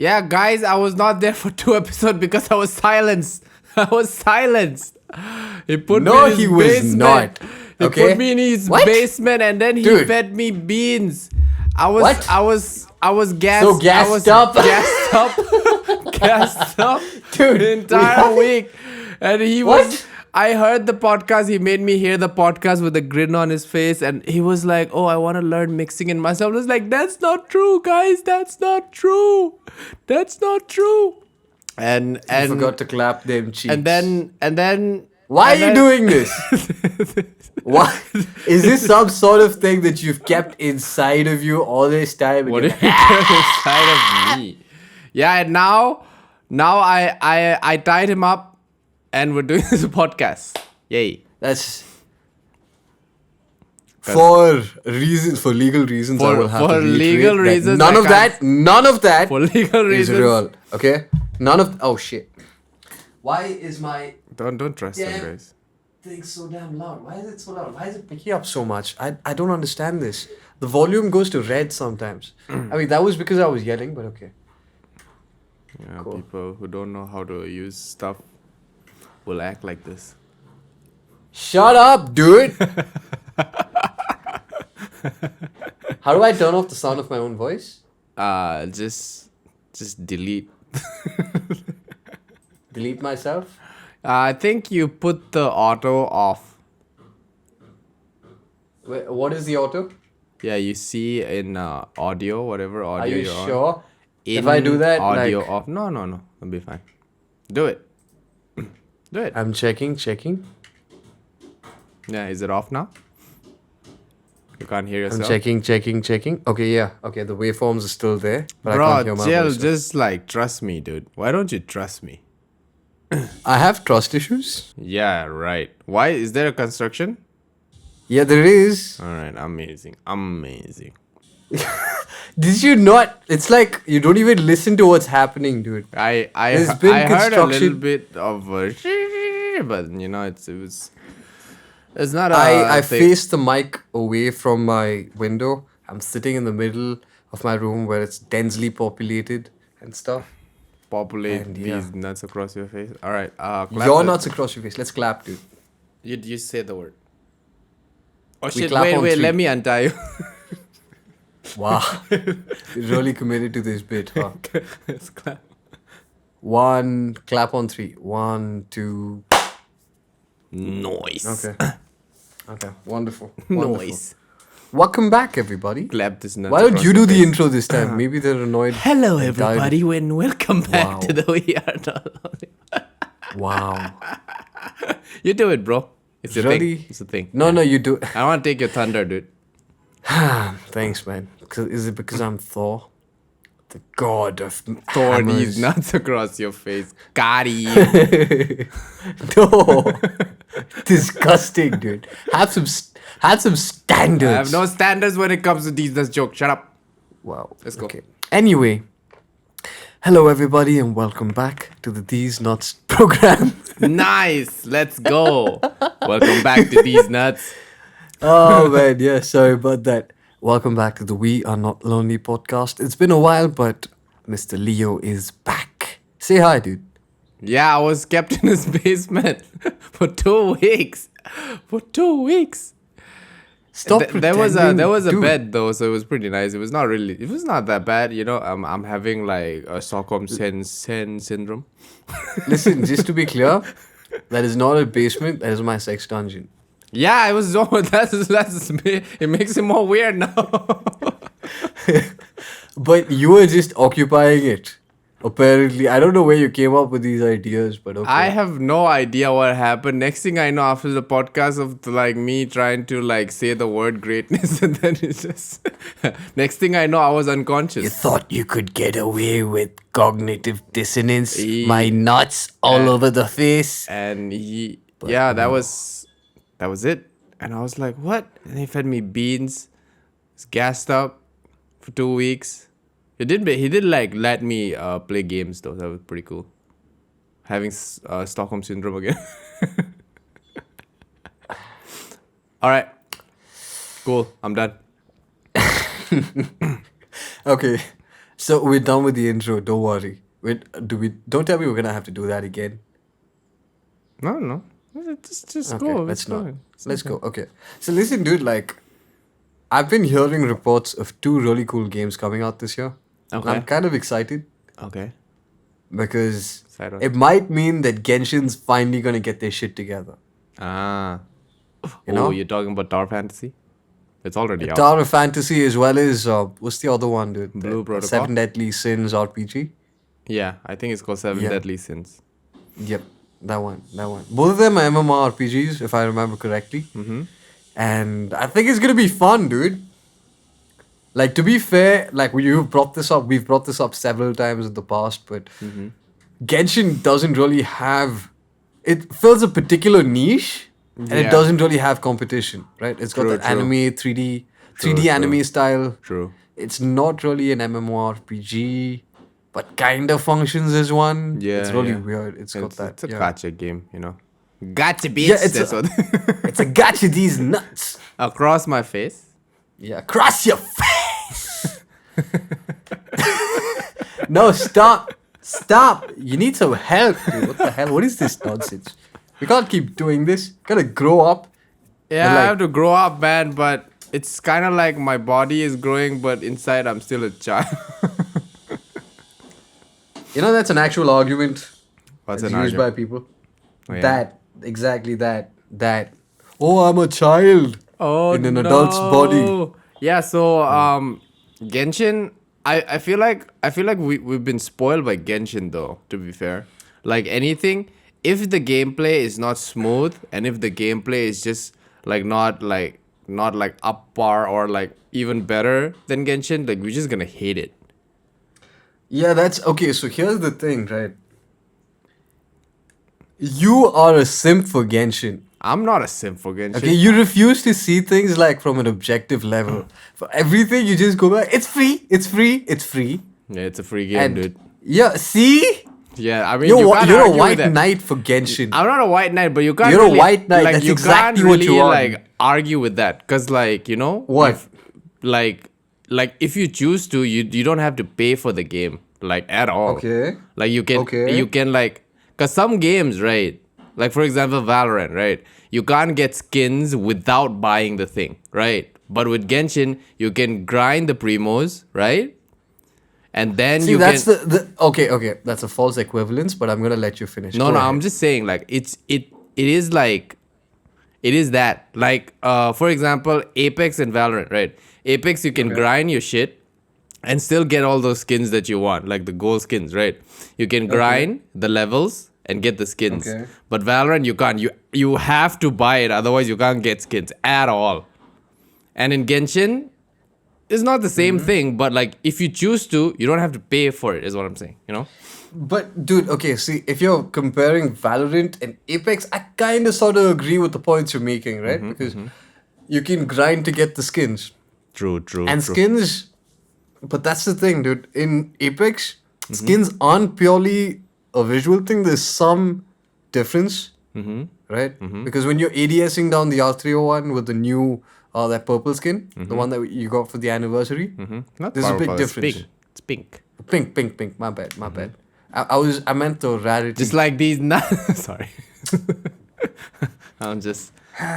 Yeah, guys, I was not there for 2 episodes because I was silenced. I was silenced. He put me in his he was basement. not. He Okay. put me in his What? basement and then he Dude. fed me beans. I was What? I was gassed. So gassed I was up? Gassed up. Gassed up. Dude, The entire week. And he What? was I heard the podcast. He made me hear the podcast with a grin on his face, and he was like, "Oh, I want to learn mixing." And myself was like, "That's not true, guys. That's not true. That's not true." And I forgot to clap them cheeks. and then Why and are you then- doing this? What is this some sort of thing that you've kept inside of you all this time? and What you're did you do inside of me? Yeah, and now I tied him up, and we're doing this podcast. Yay! That's for legal reasons. I will have for to reiterate legal that reasons, None I of that. None of that For legal is reasons. real. Okay. None of. Oh shit. Why is my Don't trust him, Damn. guys. thing so damn loud? Why is it so loud? Why is it picking up so much? I don't understand this. The volume goes to red sometimes. I mean that was because I was yelling, but okay. Yeah, Cool. people who don't know how to use stuff will act like this. Shut up, dude. How do I turn off the sound of my own voice? Just delete. Delete myself? I think you put the auto off. Wait, what is the auto? Yeah, you see in audio, whatever audio Are you you're on. sure? If I do that, audio like- off. No, it'll be fine. Do it. Do it. I'm checking. Yeah, is it off now? You can't hear I'm yourself. checking. Okay, yeah. Okay, the waveforms are still there, but I can't hear Bro, my Jill, voice. just like trust me, dude. Why don't you trust me? I have trust issues. Yeah, right. Why is there a construction? Yeah, there is. All right, amazing. Did you not? It's like you don't even listen to what's happening, dude. I There's been I heard a little construction- bit of but you know it's not a I thing. face the mic away from my window. I'm sitting in the middle of my room where it's densely populated and stuff. Populate and yeah. these nuts across your face. All right, clap Your it. nuts across your face. Let's clap, dude. You say the word. Oh We shit! clap on Wait. three. Let me untie you. Wow. You're really committed to this bit, huh? Let's clap. One, clap on 3. 1, 2. Noise. Okay. Okay. Wonderful. Wonderful. Noise. Welcome back, everybody. Clap this nuts. Why don't across you your do the face. intro this time? Maybe they're annoyed. Hello, and tired. everybody, and welcome back Wow. to the We Are Not Lonely. Wow. You do it, bro. It's a Really? thing. It's a thing. No, no, you do. I want to take your thunder, dude. Thanks, man. Is it because I'm Thor? The god of Thor hammers. these nuts across your face. Got him. No. Disgusting, dude. Have some standards. I have no standards when it comes to these nuts joke. Shut up. Wow. Let's go. Okay. Anyway, hello everybody and welcome back to the These Nuts program. Nice. Let's go. Welcome back to these nuts. Oh man, yeah, sorry about that. Welcome back to the We Are Not Lonely podcast. It's been a while, but Mr. Leo is back. Say hi, dude. Yeah, I was kept in his basement for 2 weeks. For 2 weeks. Stop There was a dude. bed though, so it was pretty nice. It was not that bad, you know. I'm having like a Stockholm syndrome. Listen, just to be clear, that is not a basement. That is my sex dungeon. Yeah, it was. It makes it more weird now. But you were just occupying it. Apparently, I don't know where you came up with these ideas, but okay. I have no idea what happened. Next thing I know, after the podcast of like me trying to like say the word greatness, and then it's just next thing I know, I was unconscious. You thought you could get away with cognitive dissonance, my nuts all over the face. And that was it. And I was like, what? And he fed me beans. Was gassed up for 2 weeks. He did like let me play games though. That was pretty cool. Having Stockholm syndrome again. All right, cool. I'm done. Okay, So we're done with the intro. Don't worry. Don't tell me we're gonna have to do that again. No. Just Okay, go. let's It's not. fine. It's Let's okay. go. Okay. So listen, dude. Like, I've been hearing reports of 2 really cool games coming out this year. And I'm Okay. kind of excited Okay. because Side on. it might mean that Genshin's finally gonna get their shit together. Ah. You Oh, know, you're talking about Tower Fantasy? It's already out. Tower of Fantasy as well as what's the other one, dude? Blue Protocol? Seven Deadly Sins RPG. Yeah, I think it's called Seven Yeah. Deadly Sins. Yep, that one. Both of them are MMORPGs, if I remember correctly. Mm-hmm. And I think it's gonna be fun, dude. Like, to be fair, like we've brought this up several times in the past, but Mm-hmm. Genshin doesn't really have. It fills a particular niche, and it Yeah. doesn't really have competition, right? It's got True, that true. anime 3D True. anime style. True. It's not really an MMORPG, but kind of functions as one. Yeah. It's really yeah. weird. It's got that. It's a yeah. gacha game, you know. Gotcha, bitch. Yeah, it's That's a- what. It's a gotcha these nuts. Across my face. Yeah, cross your face. No, stop. You need some help, dude. What the hell? What is this nonsense? We can't keep doing this. Gotta grow up. Yeah, But, I like- have to grow up, man. But it's kind of like my body is growing, but inside I'm still a child. You know, that's an actual argument. What's that's an used argument? by people. Oh, yeah. That, exactly that. Oh, I'm a child. Oh, In an adult's body. Yeah, so Genshin, I feel like we've been spoiled by Genshin though, to be fair. Like anything, if the gameplay is not smooth and if the gameplay is just like not like up par or like even better than Genshin, like we're just gonna hate it. Yeah, that's okay. So here's the thing, right? You are a simp for Genshin. I'm not a simp for Genshin. Okay, you refuse to see things like from an objective level. For everything, you just go back. It's free. Yeah, it's a free game, And dude. yeah, see, Yeah, I mean, you're, you can't you're a argue with white that. knight for Genshin. I'm not a white knight, but you can't. You're a really, white knight, Like, that's you exactly can't what really you are. like argue with that, cause like you know What? if, like if you choose to, you don't have to pay for the game like at all. Okay. Like you can like, cause some games, right? Like for example, Valorant, right? You can't get skins without buying the thing, right? But with Genshin, you can grind the primos, right? And then See, you that's can. the okay. That's a false equivalence, but I'm gonna let you finish. No, Go no, ahead. I'm just saying like it is like it is that like for example Apex and Valorant, right? Apex you can grind your shit and still get all those skins that you want, like the gold skins, right? You can grind the levels and get the skins. Okay. But Valorant you can't. You have to buy it, otherwise you can't get skins at all. And in Genshin, it's not the same thing, but like if you choose to, you don't have to pay for it, is what I'm saying, you know? But dude, okay, see, if you're comparing Valorant and Apex, I kind of sort of agree with the points you're making, right? Because you can grind to get the skins. True. And skins, but that's the thing, dude. In Apex, skins aren't purely a visual thing. There's some difference, right? Because when you're ADSing down the R301 with the new, that purple skin, the one that you got for the anniversary, Not there's a big powerful, difference. It's pink. Pink. My bad. I meant the rarity. Just like these nuts. Sorry. I'm just.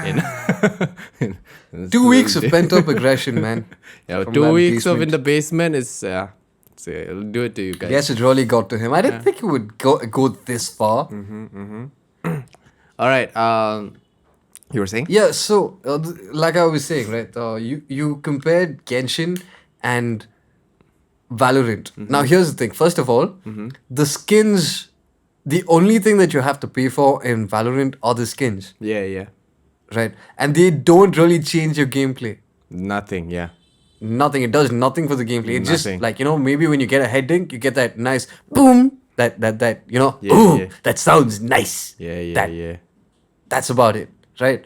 You know, 2 weeks of pent up aggression, man. Yeah, from 2 that weeks of basement. in the basement is. It'll do it to you guys. Yes, it really got to him. I didn't think it would go this far. All right. You were saying? Yeah, so like I was saying, right? You compared Genshin and Valorant. Now here's the thing. First of all, the skins. The only thing that you have to pay for in Valorant are the skins, Yeah. right? And they don't really change your gameplay. Nothing. Yeah. Nothing. It does nothing for the gameplay. It's just Nothing. like, maybe when you get a head dink, you get that nice boom. That Yeah, ooh, yeah. that sounds nice. Yeah. That- That's about it, right?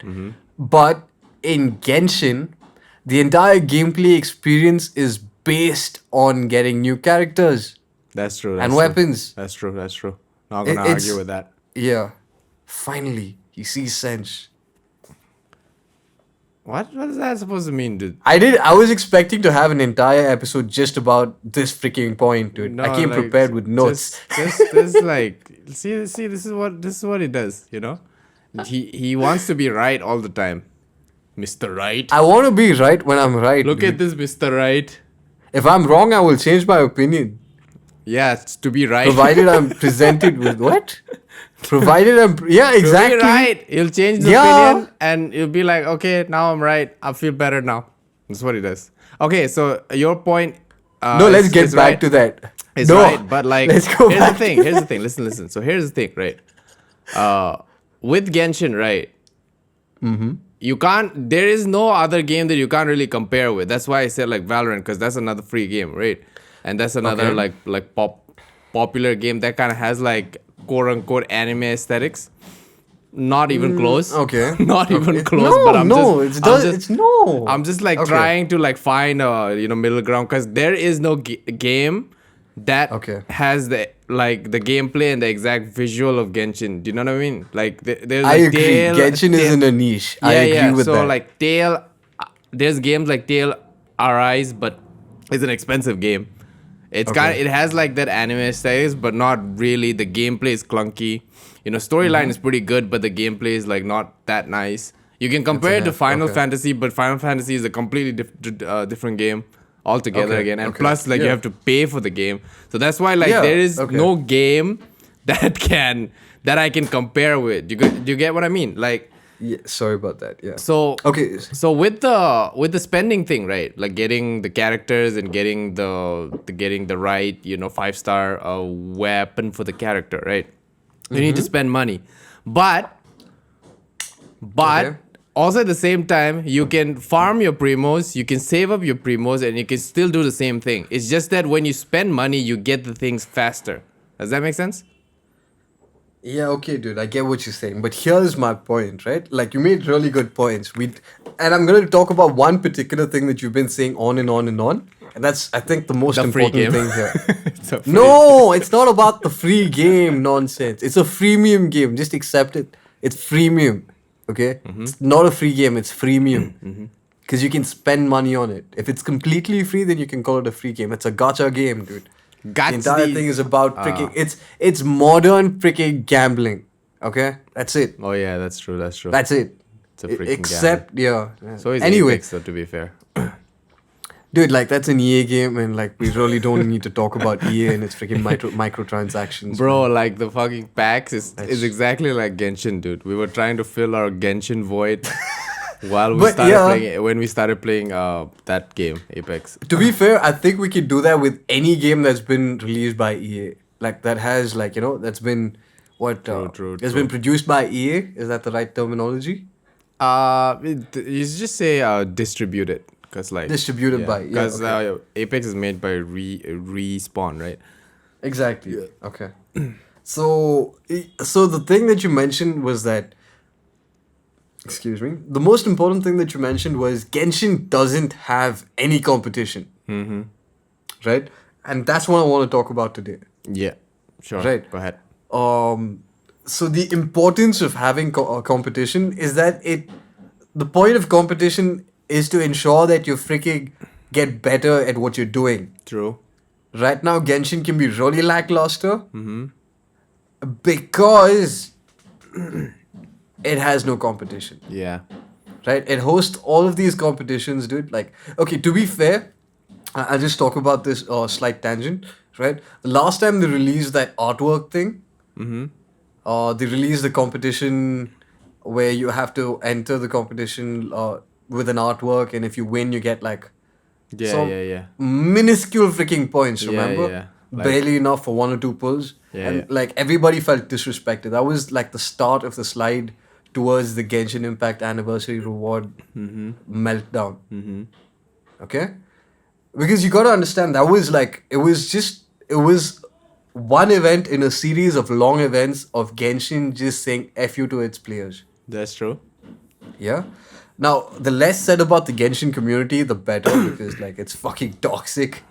But in Genshin, the entire gameplay experience is based on getting new characters That's true. and true. weapons. That's true. Not gonna It's- argue with that. Yeah. Finally, he sees sense. What is that supposed to mean, dude? I was expecting to have an entire episode just about this freaking point, dude. No, I came like, prepared with notes. Just this like see this is what he does, you know? He wants to be right all the time. Mr. Right. I want to be right when I'm right. Look dude. at this, Mr. Right. If I'm wrong, I will change my opinion. Yeah, it's to be right. Provided I'm presented with what? Provided yeah, exactly. To be right. You'll change the opinion and you'll be like, okay, now I'm right. I feel better now. That's what he does. Okay, so your point. No, let's get back right. to that. It's no, right, but like, let's go here's back the thing. Here's the thing. Listen. So here's the thing, right? With Genshin, right? Mm-hmm. You can't. There is no other game that you can't really compare with. That's why I said like Valorant, because that's another free game, right? And that's another like popular game that kind of has like quote unquote anime aesthetics. Not even close. Okay. Not even close. No, but I'm I'm just like trying to like find a middle ground, because there is no game that has the gameplay and the exact visual of Genshin. Do you know what I mean? Like there's I agree. Genshin is in a niche. I agree with that. So like there's games like Tail Arise, but it's an expensive game. It's it has like that anime aesthetics, but not really. The gameplay is clunky. Storyline is pretty good, but the gameplay is like not that nice. You can compare it to Final Fantasy, but Final Fantasy is a completely different game altogether again. And plus, like you have to pay for the game. So that's why like there is no game that I can compare with. Do you get what I mean? Like, yeah, sorry about that. Yeah. So with the spending thing, right? Like getting the characters and getting the right 5-star weapon for the character, right? You need to spend money, but also at the same time you can farm your primos, you can save up your primos, and you can still do the same thing. It's just that when you spend money, you get the things faster. Does that make sense? Yeah, okay, dude, I get what you're saying, but here's my point, right? Like, you made really good points. And I'm going to talk about one particular thing that you've been saying on and on and on, and that's, I think, the most important thing here. No, it's not about the free game nonsense. It's a freemium game. Just accept it. It's freemium, okay? It's not a free game. It's freemium. Because you can spend money on it. If it's completely free, then you can call it a free game. It's a gacha game, dude. The entire thing is about freaking it's modern freaking gambling. Okay? That's it. Oh yeah, that's true. That's it. It's a freaking except gambling. So is anyway, Apex, though, to be fair. Dude, like that's an EA game, and like we really don't need to talk about EA and its freaking microtransactions. Bro, like the fucking packs is exactly like Genshin, dude. We were trying to fill our Genshin void when we started playing that game, Apex. To be fair, I think we could do that with any game that's been released by EA. Like that has that's been has been produced by EA. Is that the right terminology? You just say distributed. Distributed by because Apex is made by Respawn, right? Exactly. Yeah. Okay. So the thing that you mentioned was that, excuse me, the most important thing that you mentioned was Genshin doesn't have any competition. Right? And that's what I want to talk about today. Yeah. Sure. Right. Go ahead. So the importance of having competition is that the point of competition is to ensure that you freaking get better at what you're doing. True. Right now, Genshin can be really lackluster because it has no competition. Yeah. Right? It hosts all of these competitions, dude. Like, okay, to be fair, I'll just talk about this slight tangent, right? The last time they released that artwork thing, they released the competition where you have to enter the competition with an artwork, and if you win, you get like minuscule freaking points, remember? Yeah. Barely enough for 1 or 2 pulls. Like everybody felt disrespected. That was like the start of the slide towards the Genshin Impact anniversary reward meltdown. Okay? Because you gotta understand, that was like, it was one event in a series of long events of Genshin just saying F you to its players. That's true. Yeah? Now, the less said about the Genshin community, the better, because like it's fucking toxic.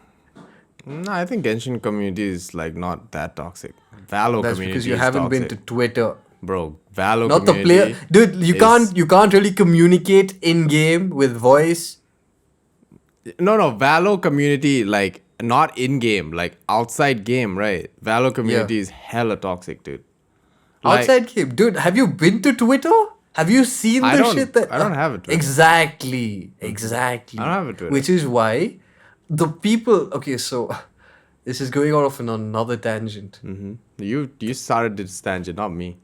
No, I think Genshin community is like not that toxic. Valo That's community because you is haven't toxic. been to Twitter. bro, Valo Not the community. player, dude. You can't really communicate in game with voice. No, Valo community, like, not in game, like outside game, right? Valo community is hella toxic, dude. Like, Outside game, dude. Have you been to Twitter? Have you seen I the don't, shit that? I don't have a Twitter. Exactly. I don't have a Twitter. Which is why the people. Okay, so this is going off on another tangent. You started this tangent, not me.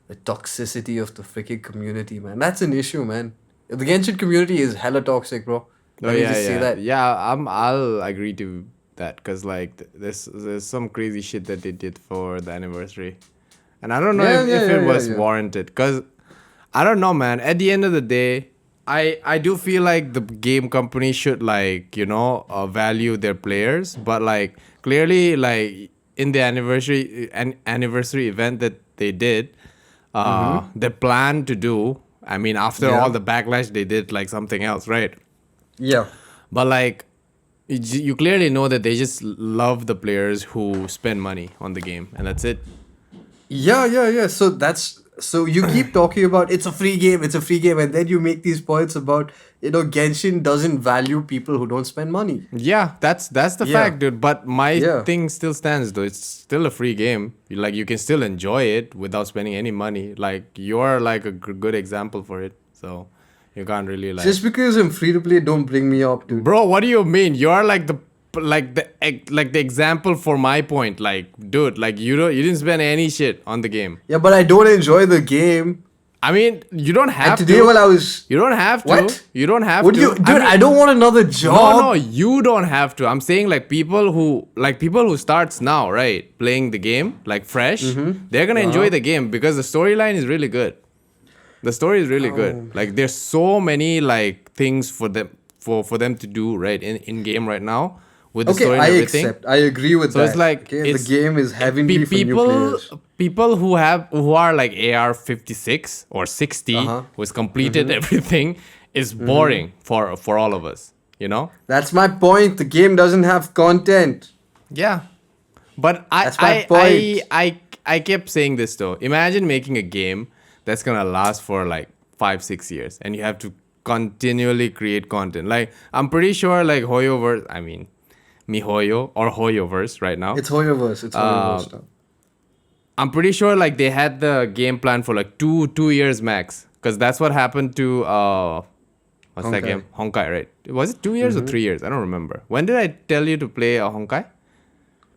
The toxicity of the freaking community, man. That's an issue, man. The Genshin community is hella toxic, bro. Let me just say that. Yeah, I'll agree to that because like there's some crazy shit that they did for the anniversary, and I don't know if it was warranted. Because I don't know, man. At the end of the day, I do feel like the game company should like value their players, but like clearly like in the anniversary event that they did, they plan to do. I mean, after all the backlash, they did like something else, right? Yeah. But like, you clearly know that they just love the players who spend money on the game, and that's it. Yeah. So you keep talking about it's a free game, and then you make these points about Genshin doesn't value people who don't spend money. Yeah, that's the fact, dude. But my thing still stands, though. It's still a free game. You can still enjoy it without spending any money. Like, you're like a good example for it. So you can't really like. Just because I'm free to play, don't bring me up, dude. Bro, what do you mean? You're like the example for my point. Like, dude, like you didn't spend any shit on the game. Yeah, but I don't enjoy the game. I mean, you don't have today to. While I was. You don't have to. What? You don't have Would to. you, dude? I don't want another job. No, you don't have to. I'm saying like people who starts now, right, playing the game like fresh, they're gonna enjoy the game because the storyline is really good. The story is really good. Like there's so many like things for them to do right in game right now with the story and everything. I agree with that. So it's like the game is heavily for new players. People who are like AR 56 or 60 who's completed everything is boring for all of us. That's my point. The game doesn't have content. Yeah, but I kept saying this though. Imagine making a game that's gonna last for like 5-6 years, and you have to continually create content. Like I'm pretty sure like Hoyoverse, I mean MiHoYo or Hoyoverse right now. It's Hoyoverse. It's Hoyoverse now. I'm pretty sure like they had the game plan for like two years max, because that's what happened to what's that game? Honkai, right? Was it 2 years or 3 years? I don't remember. When did I tell you to play Honkai?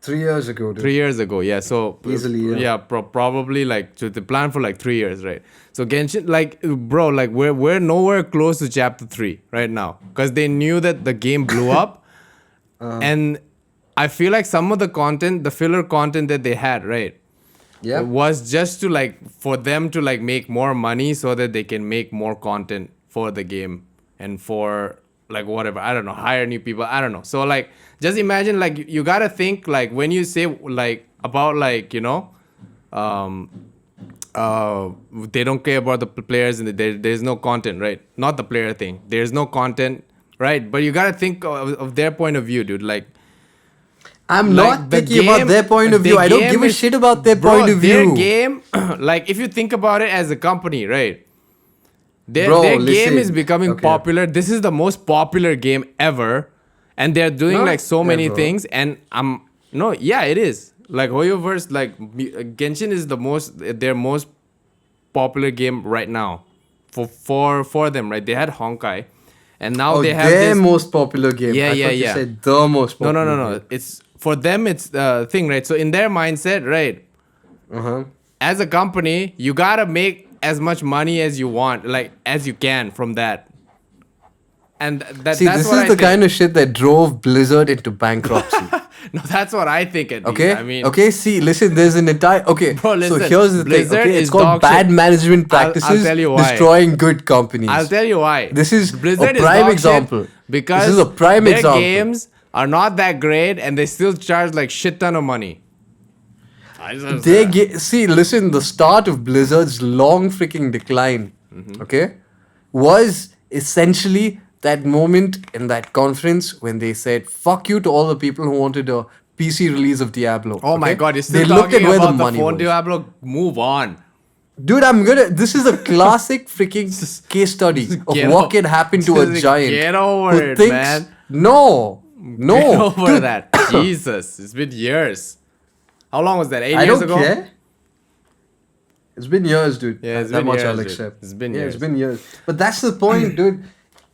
3 years ago, dude. 3 years ago, yeah. So easily, yeah. Probably like to the plan for like 3 years, right? So Genshin, like, bro, like we're nowhere close to chapter 3 right now, because they knew that the game blew up, and I feel like some of the content, the filler content that they had, right, was just to like for them to like make more money so that they can make more content for the game and for like whatever, I don't know, hire new people, I don't know. So like just imagine, like you gotta think like when you say like about like they don't care about the players and there's no content, right? Not the player thing, there's no content, right? But you gotta think of their point of view, dude. Like I'm not thinking about their point of view. I don't give a shit about their point of view. Their game, like if you think about it as a company, right? Their game is becoming popular. This is the most popular game ever, and they're doing like so many things. And it is like Hoyoverse, like Genshin is their most popular game right now for them, right? They had Honkai, and now they have their most popular game. Yeah. You said the most popular. No. Game. It's for them. It's the thing, right? So in their mindset, right? As a company, you gotta make as much money as you want, like as you can from that. And that's this what is the kind of shit that drove Blizzard into bankruptcy. No, that's what I think. At least. Okay. I mean, listen. There's an entire. Okay. Bro, listen, so here's the Blizzard thing. Okay, it's called bad management practices. I'll tell you why. Destroying good companies. I'll tell you why. This is Blizzard a prime example. Because this is a prime their example. games are not that great, and they still charge like shit ton of money. Listen. The start of Blizzard's long freaking decline, was essentially that moment in that conference when they said "fuck you" to all the people who wanted a PC release of Diablo. Oh my god, you're still talking about the phone Diablo. Move on. Dude, this is a classic freaking case study of what can happen to a giant. Get over who it, thinks, man. No. Get over Dude, that. Jesus, it's been years. How long was that? 8 I years don't ago? care. It's been years, dude. Yeah, it's that been much years, I'll dude. accept. It's been Yeah, years. it's been years. But that's the point, dude.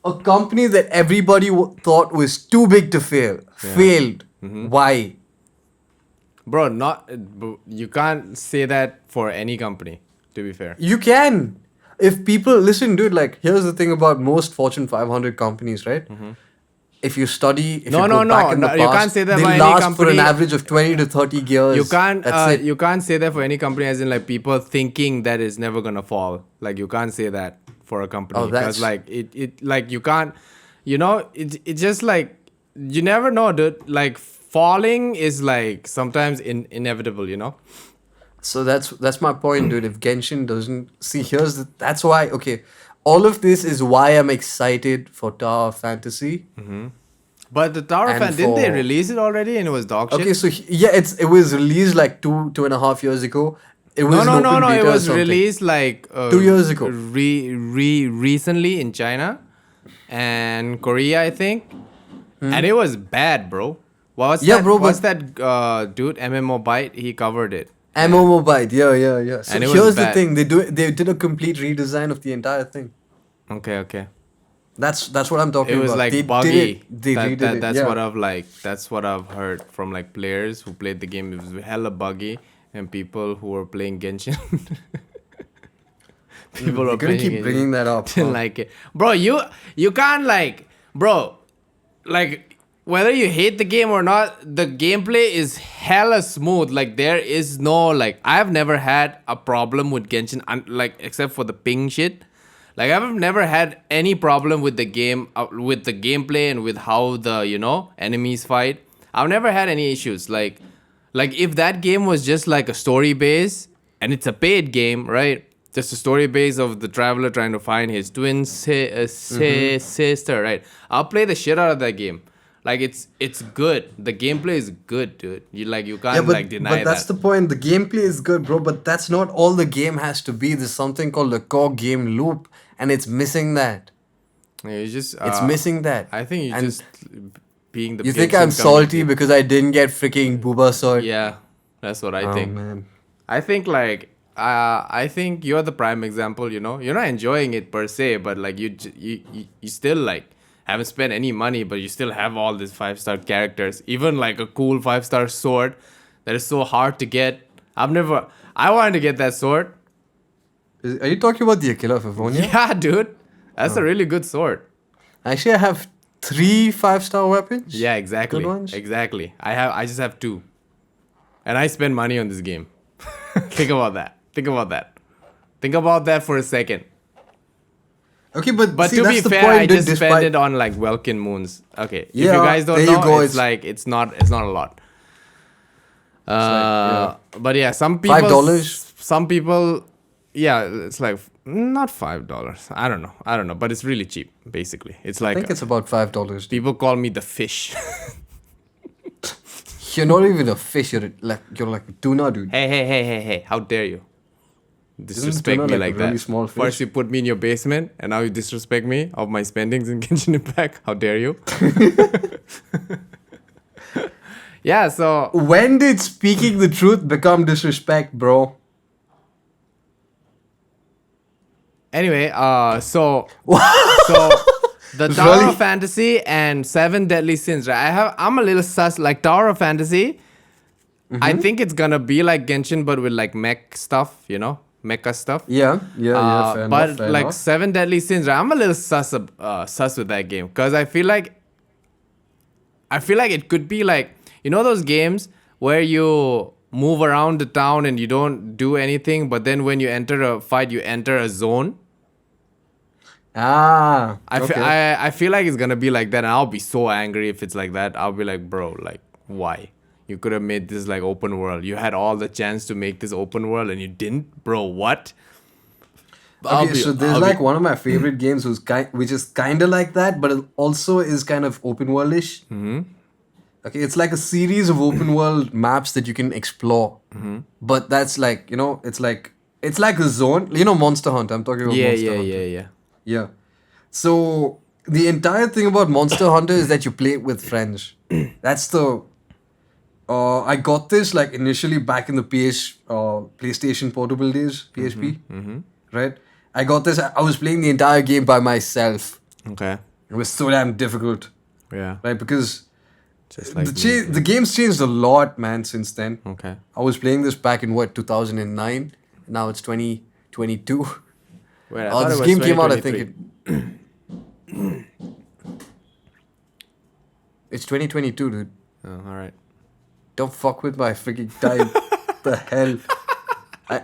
A company that everybody thought was too big to fail, failed. Why? Bro, you can't say that for any company, to be fair. You can. If people listen, dude, like here's the thing about most Fortune 500 companies, right? If you study, if No, you no, go back in the no, past, you can't say that they for any last for an company. average of 20 to 30 years. You can't say that for any company, as in like people thinking that it's never gonna fall. Like you can't say that for a company because like it like you can't, it's just like you never know, dude. Like falling is like sometimes inevitable, So that's my point, dude. If Genshin doesn't see, that's why. Okay, all of this is why I'm excited for Tower of Fantasy. But the Tower of Fantasy, didn't they release it already and it was dog shit? Okay, so it was released like 2.5 years ago. It was No. beta It was or something. released like 2 years ago. Recently in China and Korea, I think, and it was bad, bro. What's that dude MMO Byte? He covered it. MMO Byte, yeah. So And it was here's the bad. thing: they did a complete redesign of the entire thing. Okay. That's what I'm talking It was about. like They buggy. They redid it. That's Yeah. that's what I've heard from like players who played the game. It was hella buggy, and people who were playing Genshin. People You're were gonna playing keep Genshin bringing that up. didn't like it, bro. You can't like whether you hate the game or not. The gameplay is hella smooth. Like there is no like I've never had a problem with Genshin, like except for the ping shit. Like I've never had any problem with the game, with the gameplay and with how the enemies fight. I've never had any issues. Like if that game was just like a story base and it's a paid game, right? Just a story base of the traveler trying to find his twin sister, right? I'll play the shit out of that game. Like it's good. The gameplay is good, dude. You can't deny that. But that's the point. The gameplay is good, bro. But that's not all the game has to be. There's something called the core game loop, and it's missing that. It's missing that. I think you're just being the. You think I'm salty because I didn't get freaking Booba sword? Yeah, that's what I think. Man. I think I think you're the prime example. You're not enjoying it per se, but like you still like haven't spent any money, but you still have all these 5-star characters. Even like a cool 5-star sword that is so hard to get. I wanted to get that sword. Are you talking about the Aquila of Avonia? Yeah, dude. That's a really good sword. Actually, I have 3 5-star weapons. Yeah, exactly. Good ones. Exactly. I just have 2. And I spend money on this game. Think about that. Think about that for a second. Okay, but to be fair, I just spend it on like Welkin moons. Okay, if you guys don't know, it's not a lot. But yeah, some people $5. Some people, yeah, it's like not $5. I don't know, but it's really cheap. Basically, it's like I think it's about $5. People call me the fish. You're not even a fish. You're like a tuna, dude. Hey! How dare you? Disrespect me like really that. Small fish? First you put me in your basement, and now you disrespect me of my spendings in Genshin Impact. How dare you? Yeah, so when did speaking the truth become disrespect, bro? Anyway, so the Tower Really? of Fantasy and 7 Deadly Sins, right? I'm a little sus. Like Tower of Fantasy, I think it's gonna be like Genshin, but with like mech stuff, mecha stuff. Yeah. Fair But enough, fair like enough. 7 Deadly Sins, right? I'm a little sus with that game because I feel like it could be like those games where you move around the town and you don't do anything, but then when you enter a fight, you enter a zone. I feel like it's gonna be like that, and I'll be so angry if it's like that. I'll be like, bro, like why? You could have made this like open world. You had all the chance to make this open world and you didn't, bro. What? So there's one of my favorite games which is kind of like that, but it also is kind of open world-ish. Mm-hmm. Okay, it's like a series of open world maps that you can explore. Mm-hmm. But that's like, It's like a zone. You know Monster Hunter. I'm talking about Monster Hunter. Yeah. Yeah. So the entire thing about Monster Hunter is that you play it with friends. That's the. I got this like initially back in the PlayStation Portable days, PSP. Right. I got this. I was playing the entire game by myself. Okay. It was so damn difficult. Yeah. Right, because Just like the game's changed a lot, man, since then. Okay. I was playing this back in 2009. Now it's 2022. Wait, I thought This it was game came out, I think 2023. it's 2022, dude. Oh, all right. Don't fuck with my freaking time. The hell?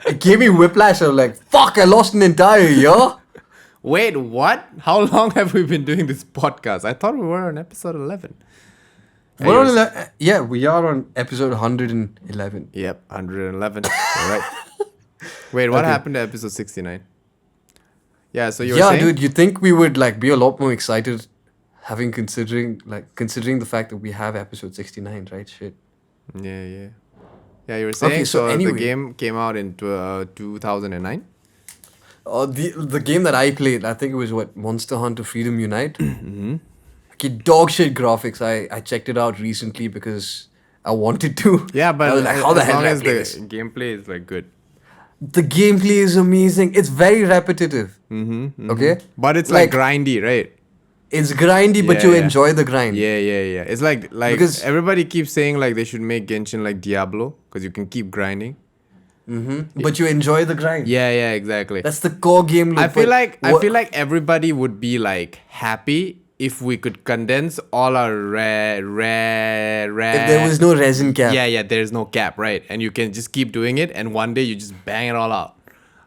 It gave me whiplash. I was like, fuck, I lost an entire year. Wait, what? How long have we been doing this podcast? I thought we were on episode 11. We're on we are on episode 111. Yep, 111. You're right. Wait, what happened to episode 69? Yeah, so you were saying? Dude, you think we would like be a lot more excited considering the fact that we have episode 69, right? Shit. Yeah. Yeah, you were saying, Okay, so the anyway. game came out in 2009? The game that I played, I think it was Monster Hunter Freedom Unite. Okay, dog shit graphics. I checked it out recently because I wanted to. Yeah, but I was like, how the hell long did I as play the this? gameplay is like good. The gameplay is amazing. It's very repetitive. Okay, But it's like grindy, right? It's grindy, but Yeah, you yeah. enjoy the grind. Yeah. It's like Because- everybody keeps saying like they should make Genshin like Diablo because you can keep grinding. But you enjoy the grind. Yeah, exactly. That's the core game loop. I feel but like everybody would be like happy if we could condense all our rare. if there was no resin cap. Yeah, there's no cap, right? And you can just keep doing it, and one day you just bang it all out.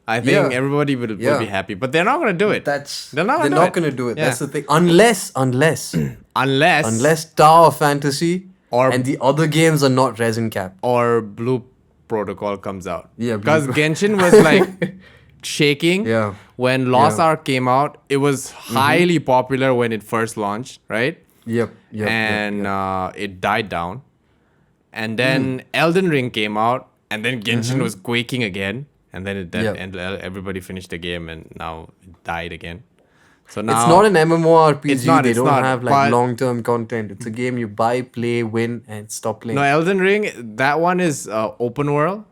I think Yeah. everybody would Yeah. be happy, but they're not gonna do it. They're not gonna gonna do it. Yeah. That's the thing. Unless unless Tower of Fantasy Or- and the other games are not resin cap. or Blue Protocol comes out. Yeah, Blue because Genshin was like shaking. Yeah. When Lost Yeah. Ark came out, it was highly popular when it first launched, right? Yep. And it died down. And then Elden Ring came out, and then Genshin was quaking again, and then and everybody finished the game, and now it died again. So now It's not an MMORPG. It's not, they it's don't not, have but- like long-term content. It's a game you buy, play, win, and stop playing. No, Elden Ring, that one is open world.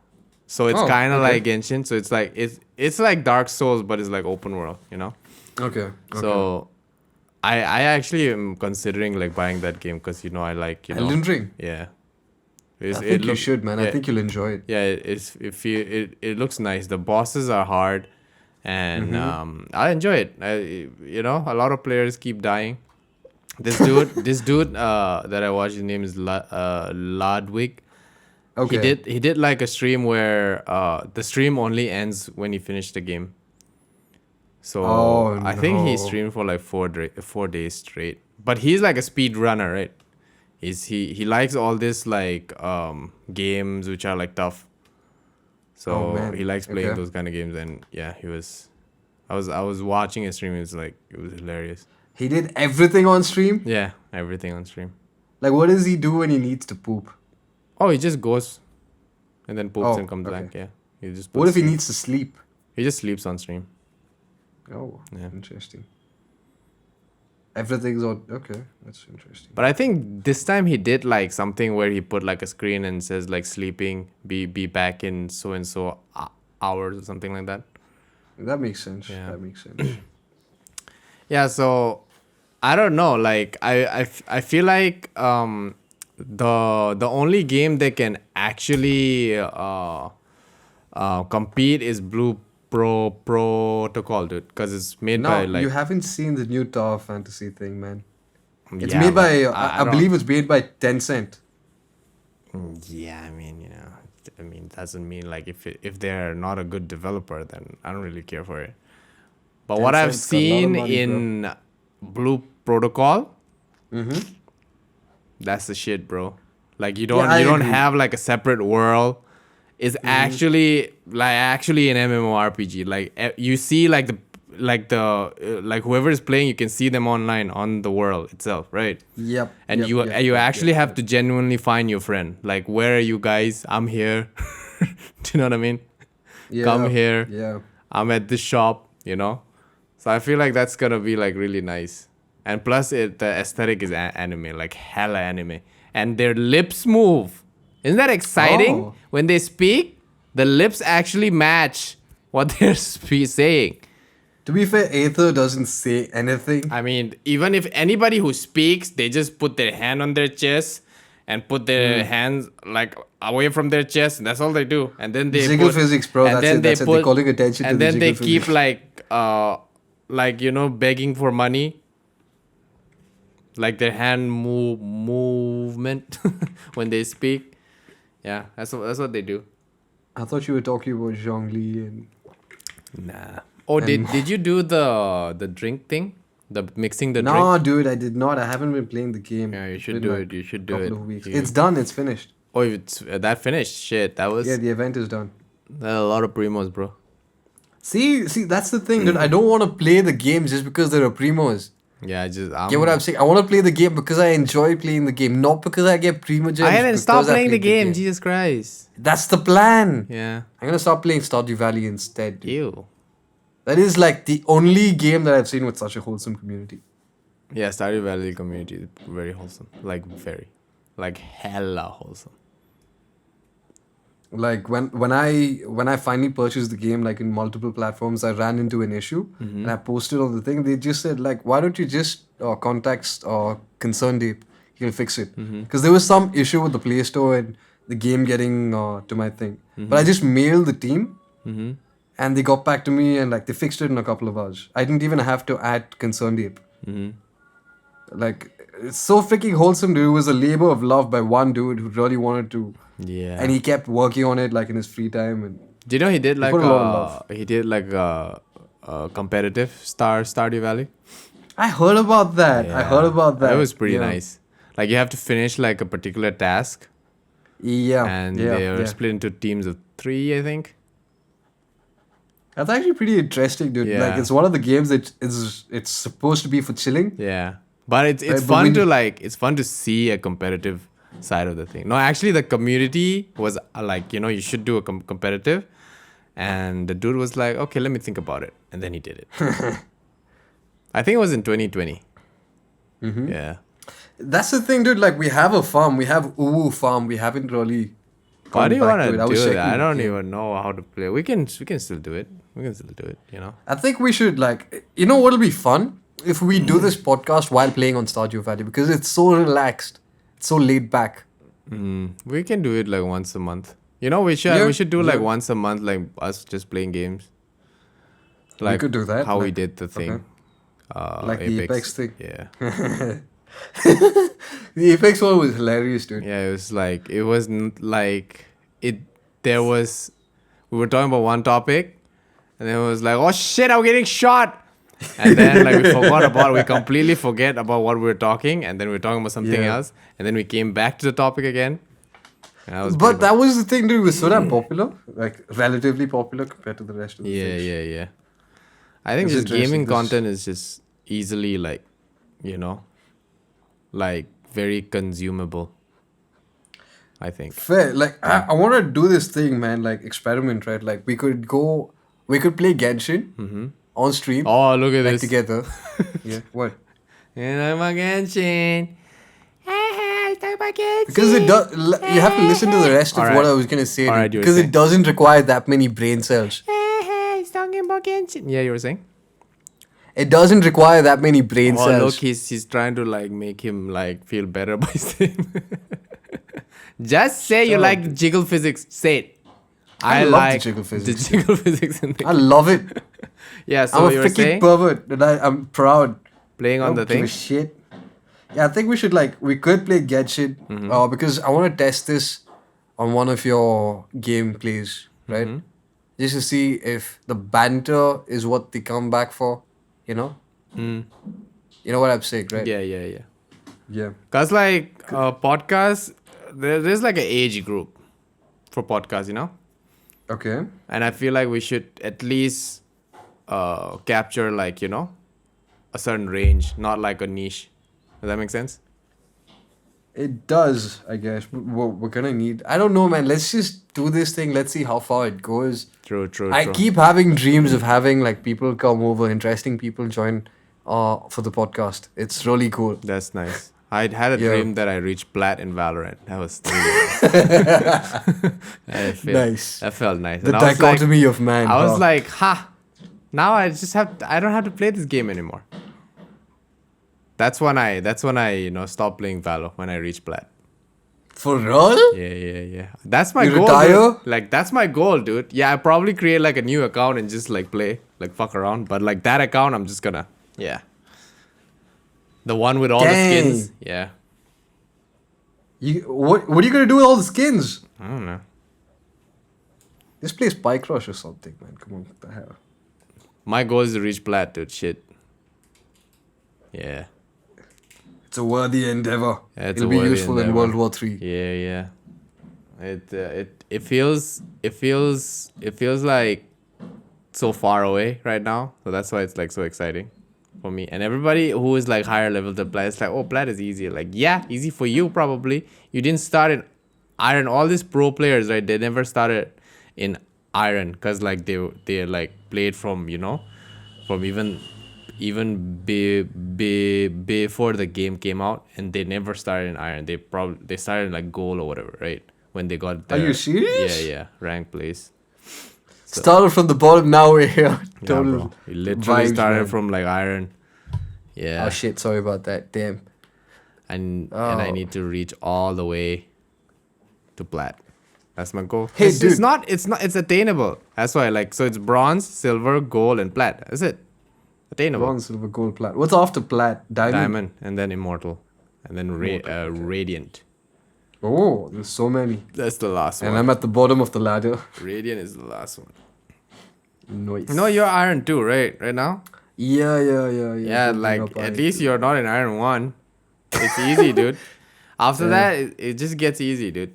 So it's Oh, kind of okay. like Genshin. So it's like it's like Dark Souls, but it's like open world, you know? Okay. So I actually am considering like buying that game because I like, Elden Ring. Yeah. I think you should, man. I think you'll enjoy it. Yeah, it looks nice. The bosses are hard, and I enjoy it. A lot of players keep dying. This dude that I watched, his name is Ludwig. Okay. He did like a stream where the stream only ends when you finish the game. So I think he streamed for like 4 days straight. But he's like a speed runner, right? He likes all this like games which are like tough. So he likes playing those kind of games, and yeah, I was watching his stream. It was hilarious. He did everything on stream. Yeah, everything on stream. Like, what does he do when he needs to poop? Oh, he just goes and then poops and comes back. Yeah, he just. What if he needs to sleep? He just sleeps on stream. Oh, Yeah. interesting. Everything's on. Okay, that's interesting. But I think this time he did like something where he put like a screen and says like sleeping, be back in so and so hours or something like that. That makes sense. Yeah. That makes sense. Yeah, so I don't know. Like I feel like the only game that can actually compete is Blue Protocol, dude, because it's made No, by like. you haven't seen the new Tower Fantasy thing, man. It's Yeah, made by. but I don't- believe it's made by Tencent. Yeah, I mean, doesn't mean like if they're not a good developer, then I don't really care for it. But what I've Tencent's got a lot of seen money, in Blue Protocol, that's the shit, bro. Like you don't I you don't agree. have like a separate world. It's actually an MMORPG. Like you see like whoever is playing, you can see them online on the world itself, right? Yep. And yep, you yep, you yep, actually yep, have yep. to genuinely find your friend. Like, where are you guys? I'm here. Do you know what I mean? come here. Yeah. I'm at this shop, you know. So I feel like that's gonna be like really nice. And plus, the aesthetic is anime, like hella anime, and their lips move. Isn't that exciting? Oh. When they speak, the lips actually match what they're saying. To be fair, Aether doesn't say anything. I mean, even if anybody who speaks, they just put their hand on their chest and put their hands like away from their chest, and that's all they do. And then they Jiggle put, physics, bro. And That's then it. That's it. They're calling attention to and the then they jiggle keep physics. like you know, begging for money, like their hand movement when they speak. Yeah, that's what they do. I thought you were talking about Zhongli and... Nah. Oh, did you do the drink thing? The mixing the drink? No, dude, I did not. I haven't been playing the game. Yeah, you should It's do been it. You should do couple it. of weeks. You- It's done. It's finished. Oh, it's that finished. Shit, that was Yeah, the event is done. a lot of primos, bro. See, that's the thing, dude. I don't want to play the game just because there are primos. Yeah, Get what I'm saying? I want to play the game because I enjoy playing the game, not because I get primo gems. I haven't stopped because I playing the played game. Jesus Christ. That's the plan. Yeah. I'm gonna stop playing Stardew Valley instead. Dude. Ew. That is like the only game that I've seen with such a wholesome community. Yeah, Stardew Valley community is very wholesome. Like hella wholesome. Like when I finally purchased the game, like in multiple platforms, I ran into an issue and I posted on the thing. They just said like, why don't you just contact Concerned Ape? He'll fix it. Because there was some issue with the Play Store and the game getting to my thing. But I just mailed the team and they got back to me and like they fixed it in a couple of hours. I didn't even have to add Concerned Ape. Like it's so freaking wholesome, dude. It was a labor of love by one dude who really wanted to. Yeah. And he kept working on it like in his free time. And do you know he did like put a lot of love. he did like competitive Stardew Valley? I heard about that. I heard about that. It was pretty Yeah. nice. Like you have to finish like a particular task, Yeah. and yeah, they are yeah. split into teams of 3, I think. That's actually pretty interesting, dude. Yeah. Like it's one of the games that it's supposed to be for chilling. Yeah, but it's Right, but fun when to you- like it's fun to see a competitive side of the thing. No, actually, the community was like, you know, you should do a competitive, and the dude was like, okay, let me think about it, and then he did it. I think it was in 2020. Yeah. That's the thing, dude. Like we have a farm. We have Uwu farm. We haven't really. Why gone do you back want to to it. I was do checking that? I the don't game. even know how to play. We can still do it. We can still do it. You know. I think we should like. You know what'll be fun if we do this podcast while playing on Stardew Valley because it's so relaxed. It's so laid back. We can do it like once a month. You know, we should do like Yeah. once a month, like us just playing games. Like could do that, How we like- did the thing. Like the Apex thing. Yeah. The Apex one was hilarious, dude. Yeah, it was like it. There was, we were talking about one topic, and then it was like, oh shit, I'm getting shot, and then like we completely forget about what we were talking, and then we were talking about something Yeah. else, and then we came back to the topic again. And that was But pretty that was the thing, dude. It was so damn popular, like relatively popular compared to the rest of the Yeah, things. yeah. I think It's just gaming interesting, this- content is just easily like, you know, like very consumable. I think. Fair. Like I want to do this thing, man. Like experiment, right? Like we could play Genshin on stream, Oh, look at like this. together. Yeah. What? And I'm a Genshin. Because it does. You have to listen to the rest of Alright. what I was gonna say, dude, Alright, you were because saying. it doesn't require that many brain cells. He's talking about Genshin. Yeah, you were saying? It doesn't require that many brain Oh, cells. look, he's trying to like make him like feel better by saying. Just say you Shut up, like jiggle physics. Say it. I love the like jiggle physics. The jiggle physics in the I love it. Yeah, so I'm a you were freaking saying pervert, and I'm proud. playing I on don't the give a thing. shit. Yeah, I think we could play Genshin because I want to test this on one of your gameplays, right? Just to see if the banter is what they come back for, you know? You know what I'm saying, right? Yeah. Yeah. Cause like podcasts, there's like an age group for podcasts, you know, Okay. and I feel like we should at least capture like, you know, a certain range, not like a niche. Does that make sense? It does, I guess. We're gonna need. I don't know, man. Let's just do this thing. Let's see how far it goes. True, true, I true. keep having dreams of having like people come over, interesting people join for the podcast. It's really cool. That's nice. I had a Yeah. dream that I reached plat in Valorant. That was really nice. Nice. That felt nice. The And I was like- dichotomy of man. I was huh? like, ha! Now I don't have to play this game anymore. That's when I stopped playing Valo when I reached plat. For real? Yeah. That's my You goal. retire? Dude. Like that's my goal, dude. Yeah, I probably create like a new account and just like play, like fuck around. But like that account, I'm just gonna the one with all the skins. Dang. Yeah. What are you gonna do with all the skins? I don't know. Just play Spike Rush or something, man. Come on, what the hell? My goal is to reach plat, dude. Shit. Yeah. It's a worthy endeavor. Yeah, it's It'll a be worthy useful in endeavor. World War III. Yeah. It feels like so far away right now. So that's why it's like so exciting for me. And everybody who is like higher level than plat is like, oh, plat is easier. Like, yeah, easy for you probably. You didn't start in iron. All these pro players, right? They never started in iron because like they like played from from even before the game came out, and they never started in iron. They started in like gold or whatever, right? When they got their, Are you serious? Yeah, rank place. Started from the bottom, now we're here. Yeah, Total bro. You literally vibes, started man. from like iron. Yeah. Oh shit, sorry about that. Damn. And I Oh. need to reach all the way to plat. That's my goal. Hey, it's dude. it's attainable. That's why so it's bronze, silver, gold, and plat. That's it. Attainable. Bronze, silver, gold, plat. What's after plat? Diamond, and then immortal, and then radiant. Oh, there's so many. That's the last And one. I'm at the bottom of the ladder. Radiant is the last one. Nice. No, you're iron too, right? Right now? Yeah. Yeah, Building like up at iron. least you're not in iron 1. It's easy, dude. After that, it just gets easy, dude.